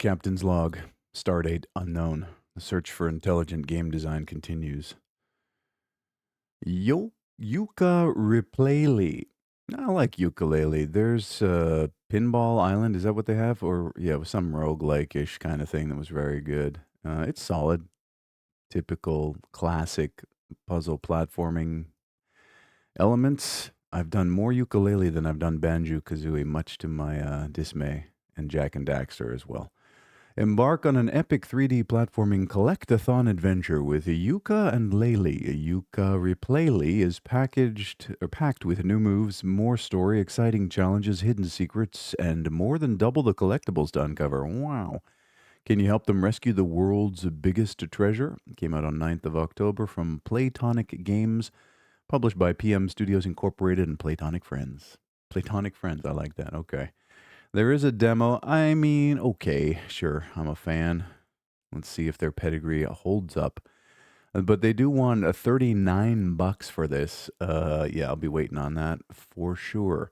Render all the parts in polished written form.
Captain's log. Stardate unknown. The search for intelligent game design continues. Yuka Replay. I like ukulele. There's Pinball Island. Is that what they have? Or yeah, it was some roguelike-ish kind of thing that was very good. It's solid. Typical classic puzzle platforming elements. I've done more ukulele than I've done Banjo-Kazooie, much to my dismay, and Jack and Daxter as well. Embark on an epic 3D platforming collect-a-thon adventure with Yuka and Laylee. Yuka Replayly is packed with new moves, more story, exciting challenges, hidden secrets, and more than double the collectibles to uncover. Wow. Can you help them rescue the world's biggest treasure? It came out on 9th of October from Playtonic Games, published by PM Studios Incorporated and Playtonic Friends. Playtonic Friends, I like that. Okay. There is a demo. I mean, okay, sure, I'm a fan. Let's see if their pedigree holds up. But they do want a $39 for this. Yeah, I'll be waiting on that for sure.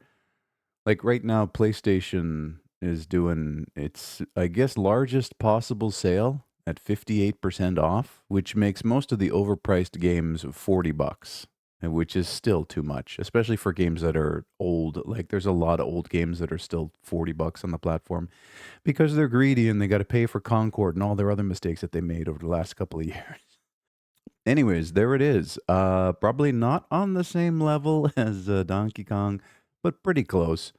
Like right now, PlayStation is doing its, I guess, largest possible sale at 58% off, which makes most of the overpriced games $40, which is still too much, especially for games that are old. Like there's a lot of old games that are still $40 on the platform because they're greedy and they got to pay for Concord and all their other mistakes that they made over the last couple of years. Anyways, there it is. Probably not on the same level as Donkey Kong, but pretty close.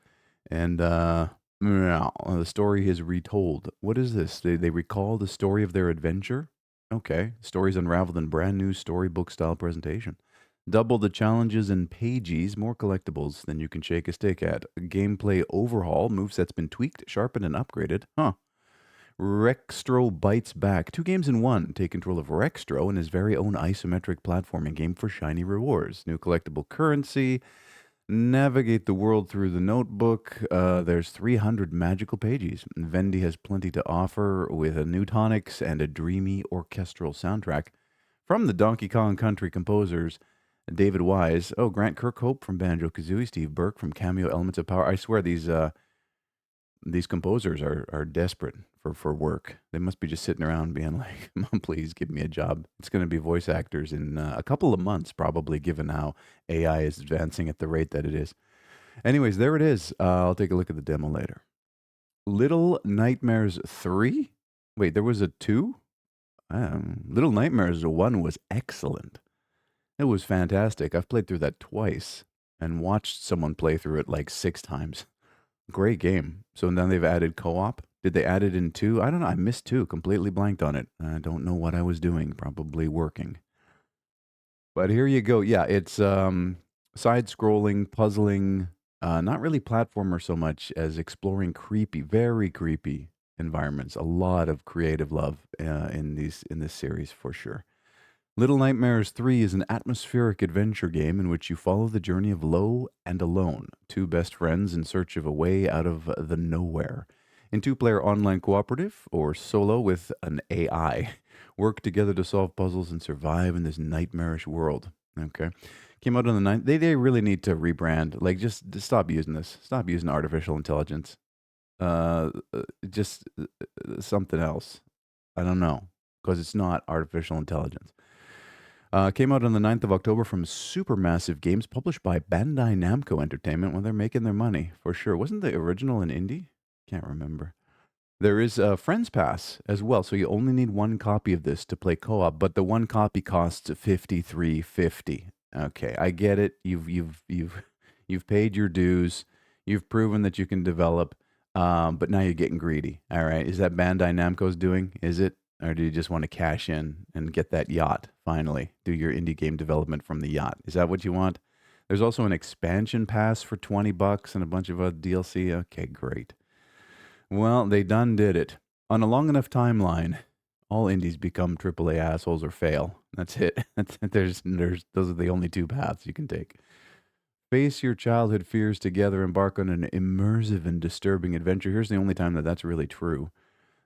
And yeah, the story is retold. What is this? They recall the story of their adventure? Okay. Stories unraveled in brand new storybook style presentation. Double the challenges and pages, more collectibles than you can shake a stick at. Gameplay overhaul, moveset's been tweaked, sharpened, and upgraded. Huh. Rextro bites back. 2 games in one. Take control of Rextro and his very own isometric platforming game for shiny rewards. New collectible currency. Navigate the world through the notebook. There's 300 magical pages. Vendy has plenty to offer with a new tonics and a dreamy orchestral soundtrack from the Donkey Kong Country composers David Wise. Oh, Grant Kirkhope from Banjo-Kazooie, Steve Burke from Cameo Elements of Power. I swear these composers are desperate for work. They must be just sitting around being like, "Mom, please give me a job." It's going to be voice actors in a couple of months, probably, given how AI is advancing at the rate that it is. Anyways, there it is. I'll take a look at the demo later. Little Nightmares 3? Wait, there was a 2? Little Nightmares 1 was excellent. It was fantastic. I've played through that twice and watched someone play through it like 6 times. Great game. So now they've added co-op. Did they add it in 2? I don't know. I missed 2. Completely blanked on it. I don't know what I was doing. Probably working. But here you go. Yeah, it's side-scrolling, puzzling, not really platformer so much as exploring creepy, very creepy environments. A lot of creative love in this series for sure. Little Nightmares 3 is an atmospheric adventure game in which you follow the journey of Lo and Alone, 2 best friends in search of a way out of the nowhere. In 2-player online cooperative or solo with an AI, work together to solve puzzles and survive in this nightmarish world. Okay. Came out on the 9th. They really need to rebrand. Like, just stop using this. Stop using artificial intelligence. Just something else. I don't know. Because it's not artificial intelligence. Came out on the 9th of October from Supermassive Games, published by Bandai Namco Entertainment. Well, they're making their money, for sure. Wasn't the original an indie? Can't remember. There is a Friends Pass as well, so you only need 1 copy of this to play co-op, but the 1 copy costs $53.50. Okay, I get it. You've paid your dues. You've proven that you can develop, but now you're getting greedy. All right, is that Bandai Namco's doing? Is it? Or do you just want to cash in and get that yacht finally? Do your indie game development from the yacht. Is that what you want? There's also an expansion pass for $20 and a bunch of other DLC. Okay, great. Well, they done did it. On a long enough timeline, all indies become AAA assholes or fail. That's it. There's those are the only 2 paths you can take. Face your childhood fears together, embark on an immersive and disturbing adventure. Here's the only time that that's really true.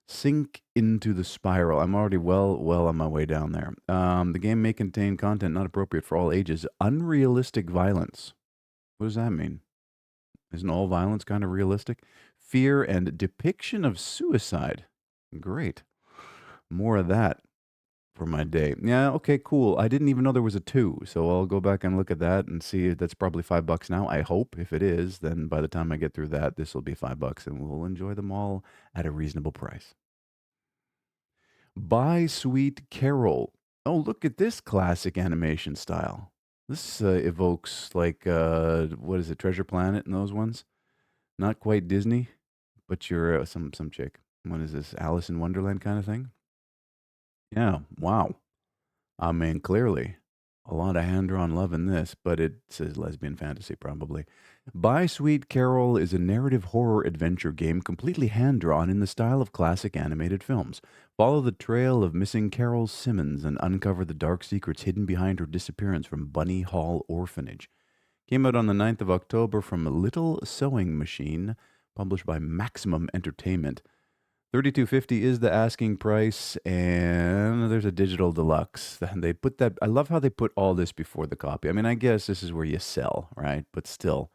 Sink into the spiral. I'm already well on my way down there. The game may contain content not appropriate for all ages. Unrealistic violence. What does that mean? Isn't all violence kind of realistic? Fear and depiction of suicide. Great. More of that for my day. Yeah, okay, cool. I didn't even know there was a 2, so I'll go back and look at that and see. That's probably $5 now, I hope. If it is, then by the time I get through that, this will be $5, and we'll enjoy them all at a reasonable price. Buy Sweet Carol. Oh, look at this classic animation style. This evokes like what is it, Treasure Planet and those ones? Not quite Disney, but you're some chick. What is this, Alice in Wonderland kind of thing? Yeah. Wow. I mean, clearly, a lot of hand-drawn love in this, but it says lesbian fantasy probably. Buy Sweet Carol is a narrative horror adventure game completely hand-drawn in the style of classic animated films. Follow the trail of missing Carol Simmons and uncover the dark secrets hidden behind her disappearance from Bunny Hall Orphanage. Came out on the 9th of October from Little Sewing Machine, published by Maximum Entertainment. 32.50 is the asking price, and there's a digital deluxe. And they put that. I love how they put all this before the copy. I mean, I guess this is where you sell, right? But still,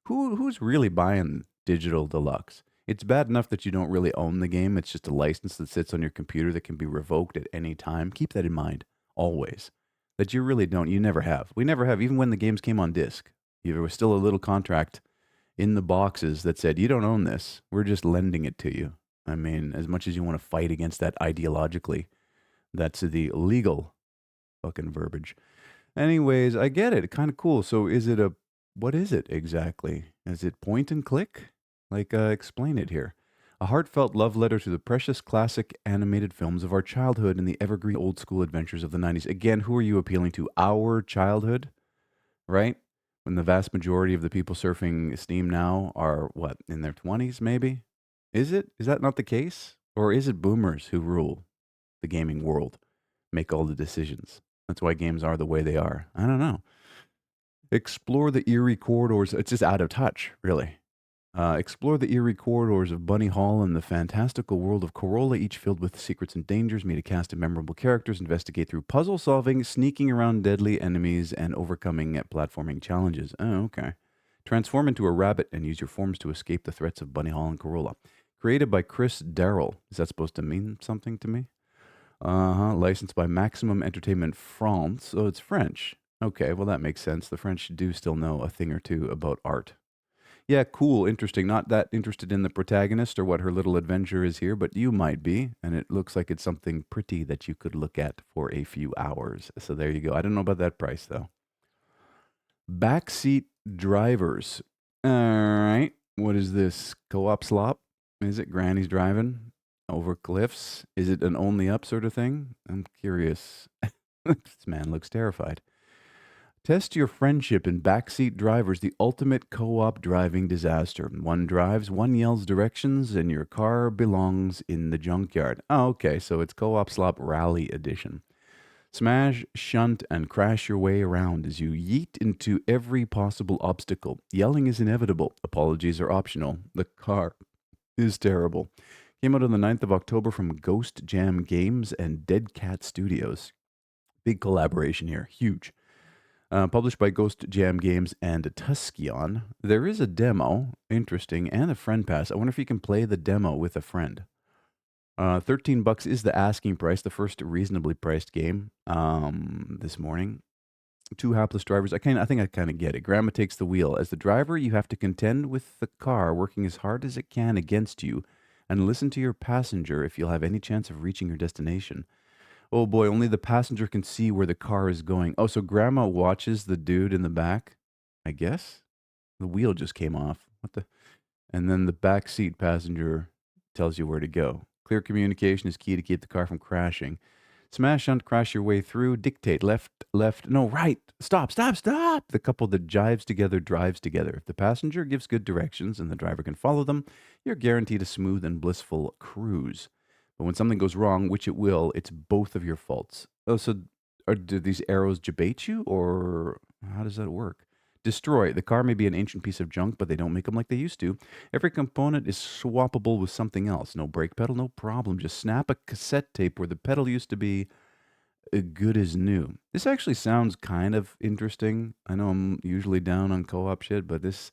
who's really buying digital deluxe? It's bad enough that you don't really own the game. It's just a license that sits on your computer that can be revoked at any time. Keep that in mind always. That you really don't. You never have. We never have. Even when the games came on disc, there was still a little contract in the boxes that said, you don't own this. We're just lending it to you. I mean, as much as you want to fight against that ideologically, that's the legal fucking verbiage. Anyways, I get it. Kind of cool. So what is it exactly? Is it point and click? Like, explain it here. A heartfelt love letter to the precious classic animated films of our childhood and the evergreen old school adventures of the 90s. Again, who are you appealing to? Our childhood? Right? When the vast majority of the people surfing Steam now are what, in their 20s maybe? Is it? Is that not the case? Or is it boomers who rule the gaming world, make all the decisions? That's why games are the way they are. I don't know. Explore the eerie corridors. It's just out of touch, really. Explore the eerie corridors of Bunny Hall and the fantastical world of Corolla, each filled with secrets and dangers. Meet a cast of memorable characters, investigate through puzzle solving, sneaking around deadly enemies, and overcoming platforming challenges. Oh, okay. Transform into a rabbit and use your forms to escape the threats of Bunny Hall and Corolla. Created by Chris Darrell. Is that supposed to mean something to me? Licensed by Maximum Entertainment France. Oh, it's French. Okay, well, that makes sense. The French do still know a thing or two about art. Yeah, cool, interesting. Not that interested in the protagonist or what her little adventure is here, but you might be. And it looks like it's something pretty that you could look at for a few hours. So there you go. I don't know about that price, though. Backseat drivers. All right. What is this? Co op slop? Is it Granny's driving over cliffs? Is it an only up sort of thing? I'm curious. This man looks terrified. Test your friendship in Backseat Drivers, the ultimate co op driving disaster. One drives, one yells directions, and your car belongs in the junkyard. Oh, okay, so it's Co op Slop Rally Edition. Smash, shunt, and crash your way around as you yeet into every possible obstacle. Yelling is inevitable. Apologies are optional. The car is terrible. Came out on the 9th of October from Ghost Jam Games and Dead Cat Studios. Big collaboration here. Huge. Published by Ghost Jam Games and Tuskeon. There is a demo, interesting, and a friend pass. I wonder if you can play the demo with a friend. $13 is the asking price, the first reasonably priced game this morning. Two hapless drivers. I think I kind of get it. Grandma takes the wheel. As the driver, you have to contend with the car working as hard as it can against you and listen to your passenger if you'll have any chance of reaching your destination. Oh boy, only the passenger can see where the car is going. Oh, so grandma watches the dude in the back, I guess? The wheel just came off. What the? And then the back seat passenger tells you where to go. Clear communication is key to keep the car from crashing. Smash, shunt, crash your way through. Dictate, left, left, no, right. Stop, stop, stop. The couple that jives together drives together. If the passenger gives good directions and the driver can follow them, you're guaranteed a smooth and blissful cruise. But when something goes wrong, which it will, it's both of your faults. Oh, so do these arrows debate you, or how does that work? Destroy. The car may be an ancient piece of junk, but they don't make them like they used to. Every component is swappable with something else. No brake pedal, no problem. Just snap a cassette tape where the pedal used to be. Good as new. This actually sounds kind of interesting. I know I'm usually down on co-op shit, but this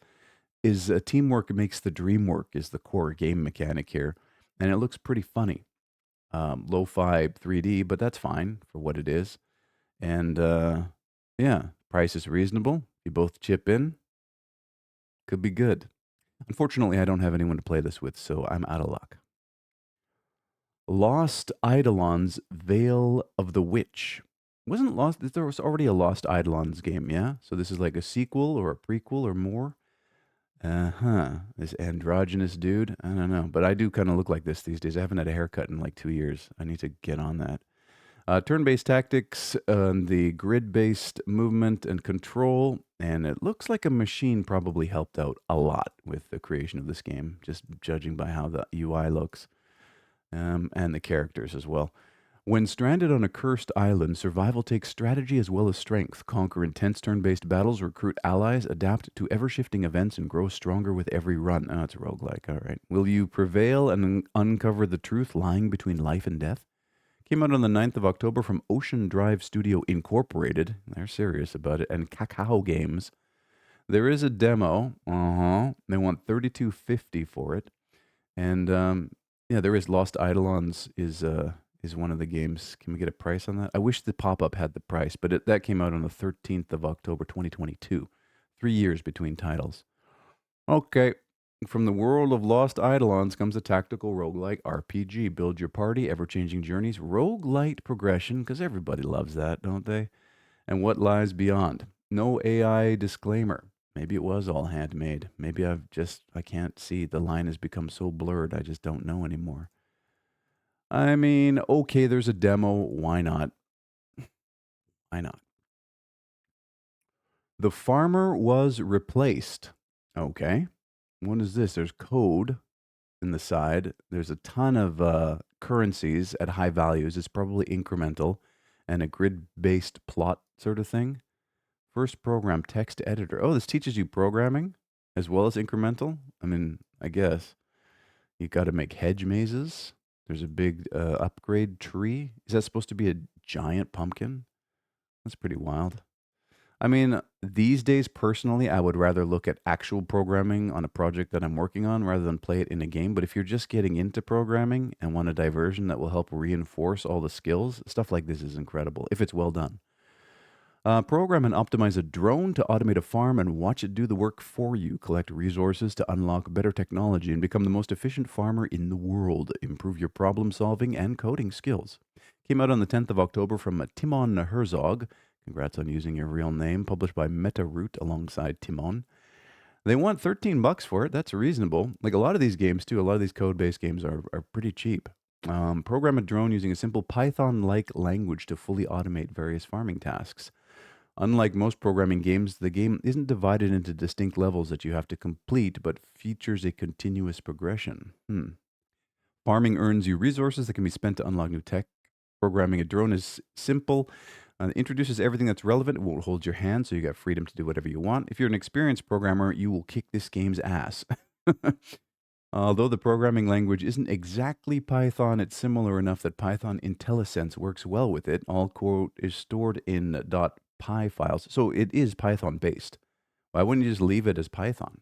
is teamwork makes the dream work is the core game mechanic here, and it looks pretty funny. lo-fi 3D, but that's fine for what it is. And yeah, price is reasonable. You both chip in, could be good. Unfortunately, I don't have anyone to play this with, so I'm out of luck. Lost Eidolon's Veil of the Witch. Wasn't Lost, there was already a Lost Eidolons game, yeah? So this is like a sequel or a prequel or more? Uh-huh. This androgynous dude? I don't know. But I do kind of look like this these days. I haven't had a haircut in like 2 years. I need to get on that. Turn-based tactics, the grid-based movement and control, and it looks like a machine probably helped out a lot with the creation of this game, just judging by how the UI looks, and the characters as well. When stranded on a cursed island, survival takes strategy as well as strength. Conquer intense turn-based battles, recruit allies, adapt to ever-shifting events, and grow stronger with every run. Oh, it's a roguelike, all right. Will you prevail and uncover the truth lying between life and death? Came out on the 9th of October from Ocean Drive Studio Incorporated. They're serious about it. And Cacao Games. There is a demo. They want 32.50 for it. And yeah, there is Lost Eidolons is one of the games. Can we get a price on that? I wish the pop-up had the price, but that came out on the 13th of October 2022. 3 years between titles. Okay. From the world of Lost Eidolons comes a tactical roguelike RPG. Build your party, ever-changing journeys, roguelite progression, because everybody loves that, don't they? And what lies beyond? No AI disclaimer. Maybe it was all handmade. Maybe I can't see. The line has become so blurred, I just don't know anymore. I mean, okay, there's a demo. Why not? Why not? The farmer was replaced. Okay. What is this? There's code in the side. There's a ton of currencies at high values. It's probably incremental and a grid-based plot sort of thing. First program text editor. Oh, this teaches you programming as well as incremental. I mean, I guess you got to make hedge mazes. There's a big upgrade tree. Is that supposed to be a giant pumpkin? That's pretty wild. I mean, these days, personally, I would rather look at actual programming on a project that I'm working on rather than play it in a game. But if you're just getting into programming and want a diversion that will help reinforce all the skills, stuff like this is incredible if it's well done. Program and optimize a drone to automate a farm and watch it do the work for you. Collect resources to unlock better technology and become the most efficient farmer in the world. Improve your problem solving and coding skills. Came out on the 10th of October from Timon Herzog. Congrats on using your real name. Published by MetaRoot alongside Timon. They want $13 for it. That's reasonable. Like a lot of these games, too, a lot of these code-based games are pretty cheap. Program a drone using a simple Python-like language to fully automate various farming tasks. Unlike most programming games, the game isn't divided into distinct levels that you have to complete, but features a continuous progression. Farming earns you resources that can be spent to unlock new tech. Programming a drone is simple. It introduces everything that's relevant. It won't hold your hand, so you got freedom to do whatever you want. If you're an experienced programmer, you will kick this game's ass. Although the programming language isn't exactly Python, it's similar enough that Python IntelliSense works well with it. All code is stored in .py files, so it is Python based. Why wouldn't you just leave it as Python?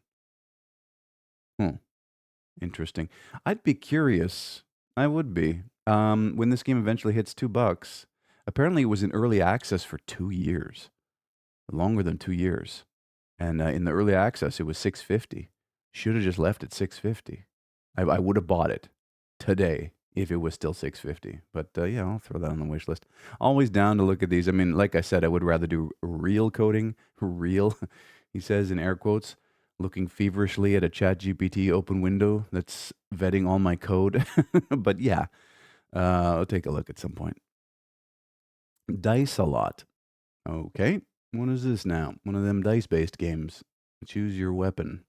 Interesting. I'd be curious. I would be. When this game eventually hits $2, apparently it was in early access for 2 years, longer than 2 years. And in the early access, it was 650. Should have just left it 650. I would have bought it today if it was still 650. But yeah, I'll throw that on the wish list. Always down to look at these. I mean, like I said, I would rather do real coding, real, he says in air quotes, looking feverishly at a ChatGPT open window that's vetting all my code. But yeah, I'll take a look at some point. Dice a lot. Okay. What is this now? One of them dice-based games. Choose your weapon.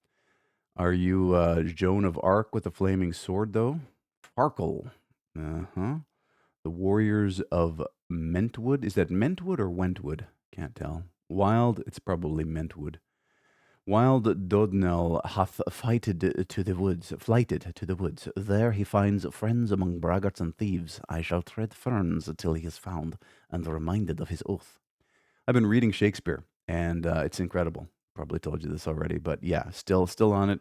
Are you Joan of Arc with a flaming sword, though? Farkle. Uh-huh. The Warriors of Mentwood. Is that Mentwood or Wentwood? Can't tell. Wild. It's probably Mentwood. Wild Dodnell hath flighted to the woods. There he finds friends among braggarts and thieves. I shall tread ferns till he is found and reminded of his oath. I've been reading Shakespeare, and it's incredible. Probably told you this already, but yeah, still on it.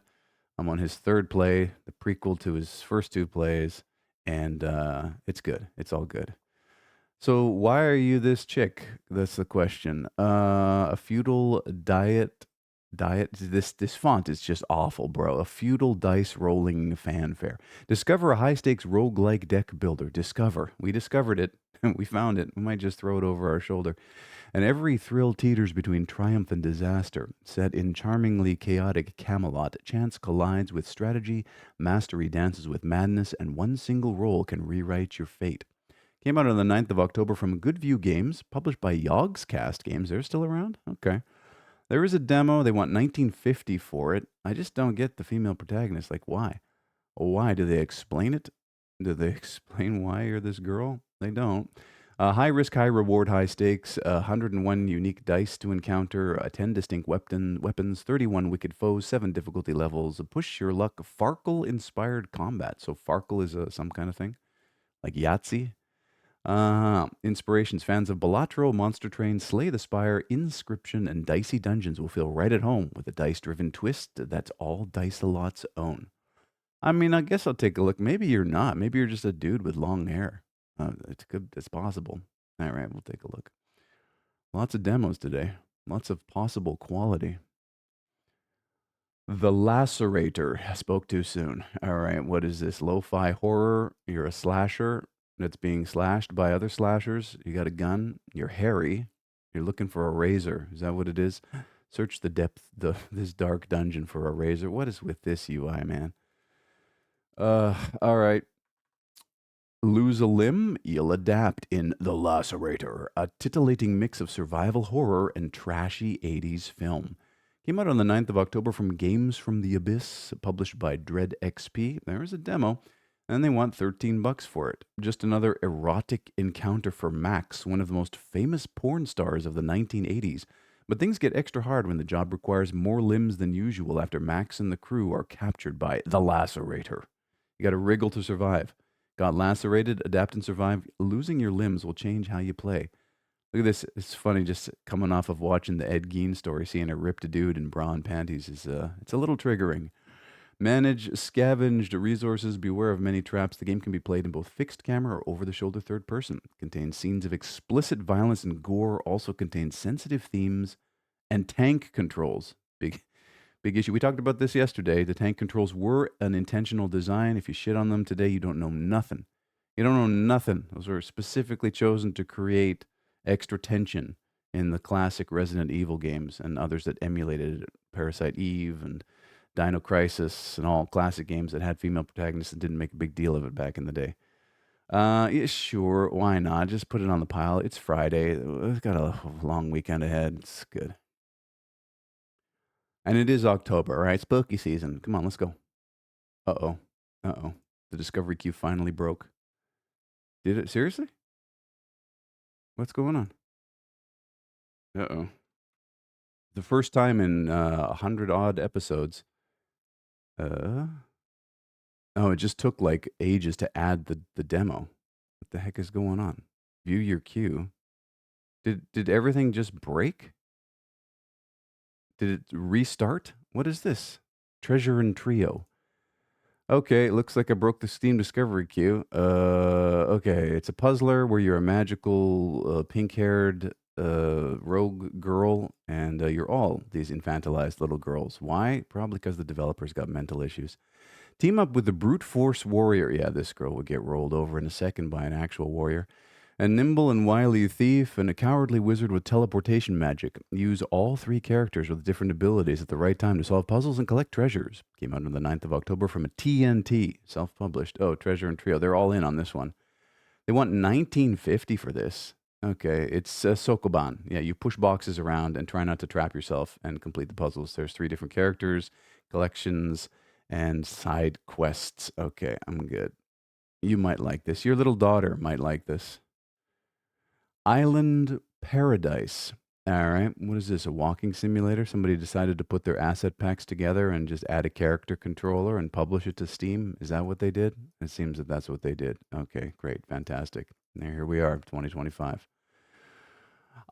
I'm on his third play, the prequel to his first two plays, and it's good. It's all good. So why are you this chick? That's the question. A feudal diet. This font is just awful, bro. A feudal dice rolling fanfare. Discover a high stakes roguelike deck builder. Discover. We discovered it. We found it. We might just throw it over our shoulder. And every thrill teeters between triumph and disaster. Set in charmingly chaotic Camelot, chance collides with strategy, mastery dances with madness, and one single roll can rewrite your fate. Came out on the 9th of October from Goodview Games, published by Yogscast Games. They're still around? Okay. There is a demo. They want 1950 for it. I just don't get the female protagonist. Like, why? Why? Do they explain it? Do they explain why you're this girl? They don't. High risk, high reward, high stakes. 101 unique dice to encounter. 10 distinct weapons. 31 wicked foes. 7 difficulty levels. Push your luck. Farkle inspired combat. So Farkle is some kind of thing like Yahtzee. Inspirations. Fans of Balatro, Monster Train, Slay the Spire, Inscription, and Dicey Dungeons will feel right at home with a dice-driven twist that's all Dice-A-Lot's own. I mean, I guess I'll take a look. Maybe you're not. Maybe you're just a dude with long hair. It's good. It's possible. All right, we'll take a look. Lots of demos today. Lots of possible quality. The Lacerator. Spoke too soon. All right, what is this? Lo-fi horror. You're a slasher that's being slashed by other slashers. You got a gun. You're hairy. You're looking for a razor. Is that what it is? Search the depth this dark dungeon for a razor. What is with this UI, man? All right. Lose a limb, you'll adapt in The Lacerator, a titillating mix of survival horror and trashy 80s film. Came out on the 9th of October from Games from the Abyss, published by Dread XP. There is a demo, and they want $13 for it. Just another erotic encounter for Max, one of the most famous porn stars of the 1980s. But things get extra hard when the job requires more limbs than usual after Max and the crew are captured by the Lacerator. You gotta wriggle to survive. Got lacerated, adapt and survive. Losing your limbs will change how you play. Look at this. It's funny just coming off of watching the Ed Gein story, seeing a ripped dude in bra and panties is it's a little triggering. Manage scavenged resources. Beware of many traps. The game can be played in both fixed camera or over-the-shoulder third person. Contains scenes of explicit violence and gore. Also contains sensitive themes and tank controls. Big issue. We talked about this yesterday. The tank controls were an intentional design. If you shit on them today, you don't know nothing. You don't know nothing. Those were specifically chosen to create extra tension in the classic Resident Evil games and others that emulated it. Parasite Eve and Dino Crisis and all classic games that had female protagonists and didn't make a big deal of it back in the day. Yeah, sure. Why not? Just put it on the pile. It's Friday. We've got a long weekend ahead. It's good. And it is October, right? Spooky season. Come on, let's go. Uh-oh. Uh-oh. The discovery queue finally broke. Did it? Seriously? What's going on? Uh-oh. The first time in 100 odd episodes. Oh, it just took like ages to add the demo. What the heck is going on? View your queue. Did everything just break? Did it restart? What is this? Treasure and Trio. Okay, it looks like I broke the Steam Discovery queue. Okay, it's a puzzler where you're a magical pink-haired rogue girl, and you're all these infantilized little girls. Why? Probably because the developers got mental issues. Team up with the brute force warrior. Yeah, this girl would get rolled over in a second by an actual warrior. A nimble and wily thief and a cowardly wizard with teleportation magic. Use all 3 characters with different abilities at the right time to solve puzzles and collect treasures. Came out on the 9th of October from a TNT, self-published. Oh, Treasure and Trio. They're all in on this one. They want 1950 for this. Okay, it's Sokoban. Yeah, you push boxes around and try not to trap yourself and complete the puzzles. There's 3 different characters, collections, and side quests. Okay, I'm good. You might like this. Your little daughter might like this. Island Paradise. All right. What is this? A walking simulator? Somebody decided to put their asset packs together and just add a character controller and publish it to Steam. Is that what they did? It seems that that's what they did. Okay, great. Fantastic. And here we are, 2025.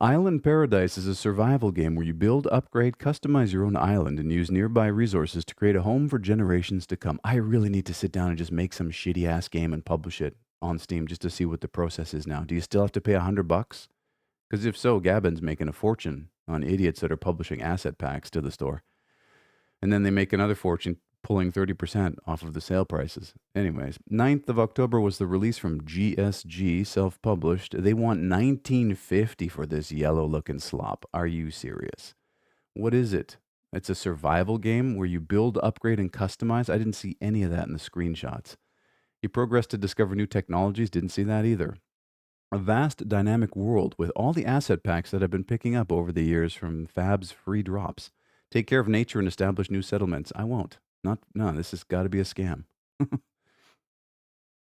Island Paradise is a survival game where you build, upgrade, customize your own island, and use nearby resources to create a home for generations to come. I really need to sit down and just make some shitty ass game and publish it on Steam just to see what the process is now. Do you still have to pay $100? Because if so, Gabon's making a fortune on idiots that are publishing asset packs to the store. And then they make another fortune pulling 30% off of the sale prices. Anyways, 9th of October was the release from GSG, self-published. They want $19.50 for this yellow-looking slop. Are you serious? What is it? It's a survival game where you build, upgrade, and customize. I didn't see any of that in the screenshots. You progress to discover new technologies. Didn't see that either. A vast dynamic world with all the asset packs that I've been picking up over the years from Fab's free drops. Take care of nature and establish new settlements. I won't. No, this has got to be a scam.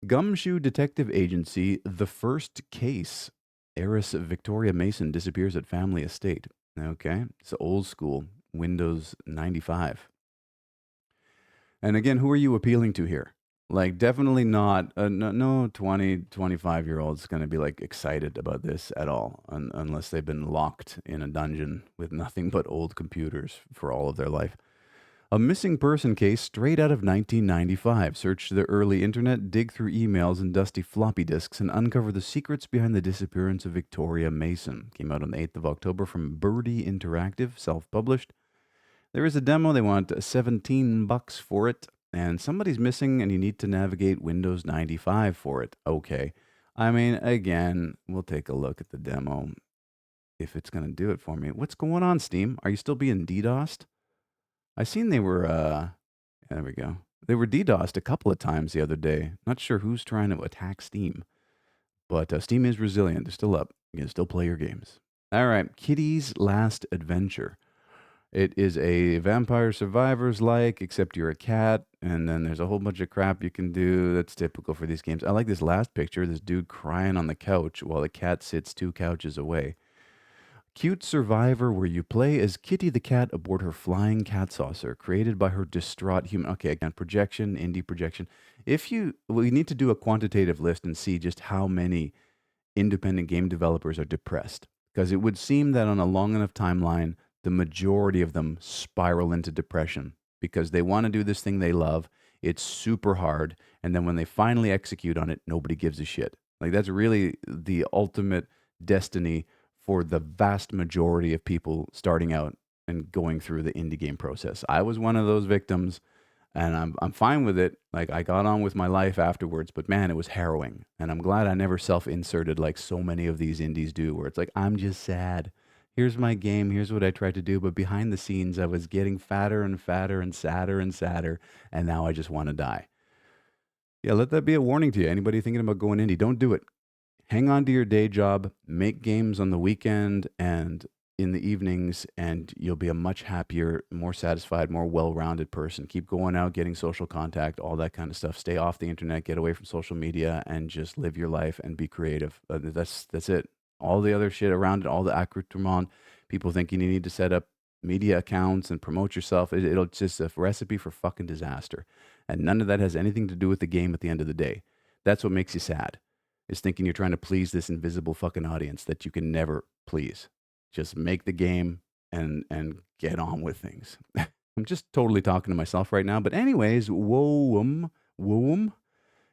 Gumshoe Detective Agency, The First Case. Heiress Victoria Mason disappears at family estate. Okay, it's old school, Windows 95. And again, who are you appealing to here? Like, definitely not, no 20, 25-year-old's going to be, like, excited about this at all, unless they've been locked in a dungeon with nothing but old computers for all of their life. A missing person case straight out of 1995. Search the early internet, dig through emails and dusty floppy disks, and uncover the secrets behind the disappearance of Victoria Mason. Came out on the 8th of October from Birdie Interactive, self-published. There is a demo. They want $17 for it. And somebody's missing and you need to navigate Windows 95 for it. Okay. I mean, again, we'll take a look at the demo if it's going to do it for me. What's going on, Steam? Are you still being DDoSed? I seen they were, there we go. They were DDoSed a couple of times the other day. Not sure who's trying to attack Steam. But Steam is resilient. They're still up. You can still play your games. All right. Kitty's Last Adventure. It is a Vampire Survivors like, except you're a cat, and then there's a whole bunch of crap you can do that's typical for these games. I like this last picture, this dude crying on the couch while the cat sits 2 couches away. Cute Survivor, where you play as Kitty the cat aboard her flying cat saucer, created by her distraught human. Okay, again, projection, indie projection. We need to do a quantitative list and see just how many independent game developers are depressed. Because it would seem that on a long enough timeline, the majority of them spiral into depression because they want to do this thing they love. It's super hard. And then when they finally execute on it, nobody gives a shit. Like, that's really the ultimate destiny for the vast majority of people starting out and going through the indie game process. I was one of those victims, and I'm fine with it. Like, I got on with my life afterwards, but man, it was harrowing. And I'm glad I never self-inserted like so many of these indies do, where it's like, I'm just sad. Here's my game. Here's what I tried to do. But behind the scenes, I was getting fatter and fatter and sadder and sadder. And now I just want to die. Yeah, let that be a warning to you. Anybody thinking about going indie, don't do it. Hang on to your day job, make games on the weekend and in the evenings, and you'll be a much happier, more satisfied, more well-rounded person. Keep going out, getting social contact, all that kind of stuff. Stay off the internet, get away from social media, and just live your life and be creative. That's it. All the other shit around it, all the accoutrement, people thinking you need to set up media accounts and promote yourself. It'll just a recipe for fucking disaster. And none of that has anything to do with the game at the end of the day. That's what makes you sad, is thinking you're trying to please this invisible fucking audience that you can never please. Just make the game and get on with things. I'm just totally talking to myself right now. But anyways, Woom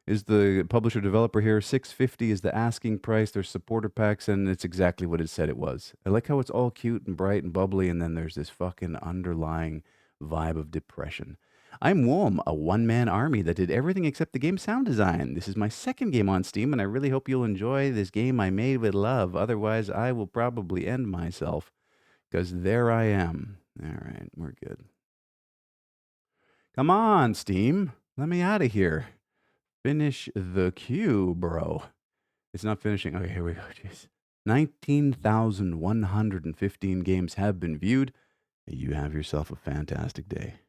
is the publisher developer here. $6.50 is the asking price. There's supporter packs, and it's exactly what it said it was. I like how it's all cute and bright and bubbly, and then there's this fucking underlying vibe of depression. I'm Wom, a one-man army that did everything except the game's sound design. This is my second game on Steam, and I really hope you'll enjoy this game I made with love. Otherwise, I will probably end myself, because there I am. All right, we're good. Come on, Steam. Let me out of here. Finish the queue, bro. It's not finishing. Okay, here we go. Jeez. 19,115 games have been viewed. You have yourself a fantastic day.